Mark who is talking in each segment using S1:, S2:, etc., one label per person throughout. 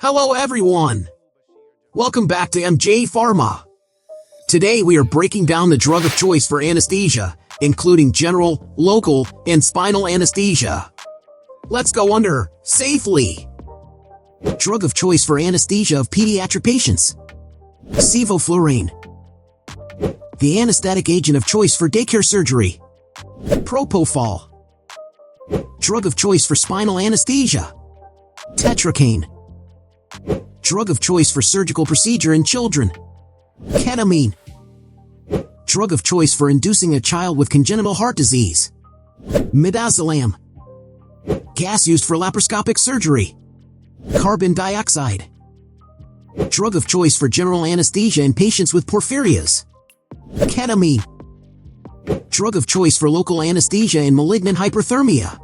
S1: Hello everyone! Welcome back to MJ Pharma. Today we are breaking down the drug of choice for anesthesia, including general, local, and spinal anesthesia. Let's go under safely. Drug of choice for anesthesia of pediatric patients. Sevoflurane. The anesthetic agent of choice for daycare surgery. Propofol. Drug of choice for spinal anesthesia. Tetracaine. Drug of choice for surgical procedure in children. Ketamine. Drug of choice for inducing a child with congenital heart disease. Midazolam. Gas used for laparoscopic surgery. Carbon dioxide. Drug of choice for general anesthesia in patients with porphyrias. Ketamine. Drug of choice for local anesthesia in malignant hyperthermia.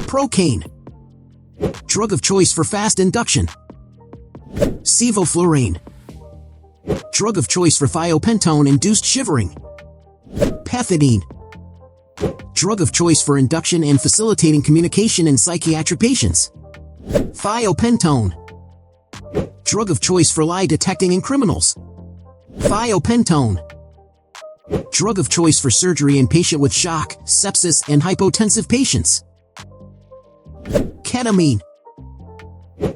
S1: Procaine. Drug of choice for fast induction. Sevoflurane. Drug of choice for thiopentone-induced shivering. Pethidine. Drug of choice for induction and facilitating communication in psychiatric patients. Thiopentone. Drug of choice for lie detecting in criminals. Thiopentone. Drug of choice for surgery in patient with shock, sepsis, and hypotensive patients. Ketamine.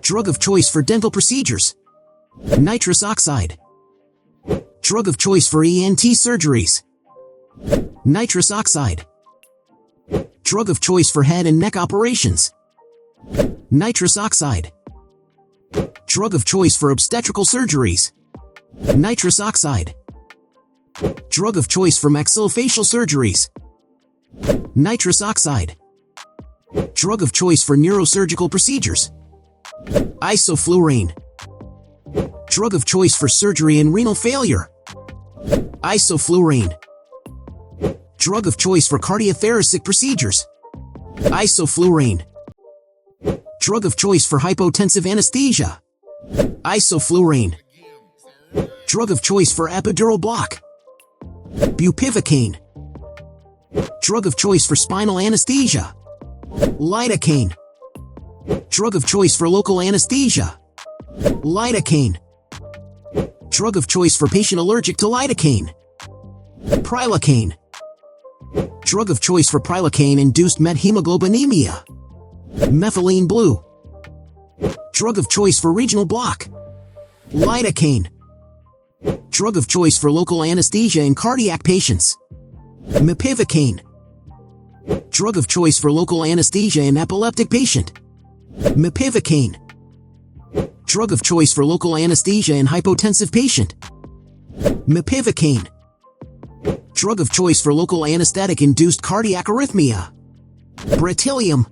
S1: Drug of choice for dental procedures. Nitrous oxide. Drug of choice for ENT surgeries. Nitrous oxide. Drug of choice for head and neck operations. Nitrous oxide. Drug of choice for obstetrical surgeries. Nitrous oxide. Drug of choice for maxillofacial surgeries. Nitrous oxide. Drug of choice for neurosurgical procedures. Isoflurane. Drug of choice for surgery in renal failure. Isoflurane. Drug of choice for cardiothoracic procedures. Isoflurane. Drug of choice for hypotensive anesthesia. Isoflurane. Drug of choice for epidural block. Bupivacaine. Drug of choice for spinal anesthesia. Lidocaine. Drug of choice for local anesthesia. Lidocaine. Drug of choice for patient allergic to lidocaine. Prilocaine. Drug of choice for prilocaine-induced methemoglobinemia. Methylene blue. Drug of choice for regional block. Lidocaine. Drug of choice for local anesthesia in cardiac patients. Mepivacaine. Drug of choice for local anesthesia in epileptic patient. Mepivacaine. Drug of choice for local anesthesia in hypotensive patient. Mepivacaine. Drug of choice for local anesthetic-induced cardiac arrhythmia. Bretylium.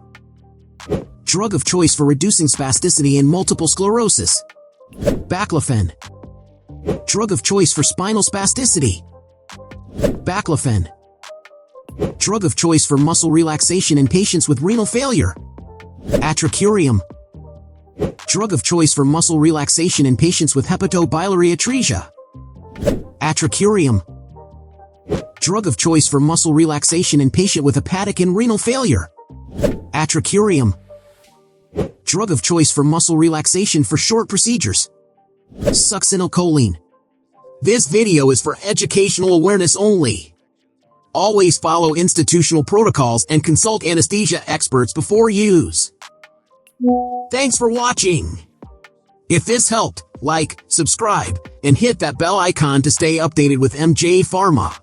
S1: Drug of choice for reducing spasticity in multiple sclerosis. Baclofen. Drug of choice for spinal spasticity. Baclofen. Drug of choice for muscle relaxation in patients with renal failure. Atracurium. Drug of choice for muscle relaxation in patients with hepatobiliary atresia. Atracurium. Drug of choice for muscle relaxation in patient with hepatic and renal failure. Atracurium. Drug of choice for muscle relaxation for short procedures. Succinylcholine. This video is for educational awareness only. Always follow institutional protocols and consult anesthesia experts before use. Thanks for watching. If this helped, like, subscribe, and hit that bell icon to stay updated with MJ Pharma.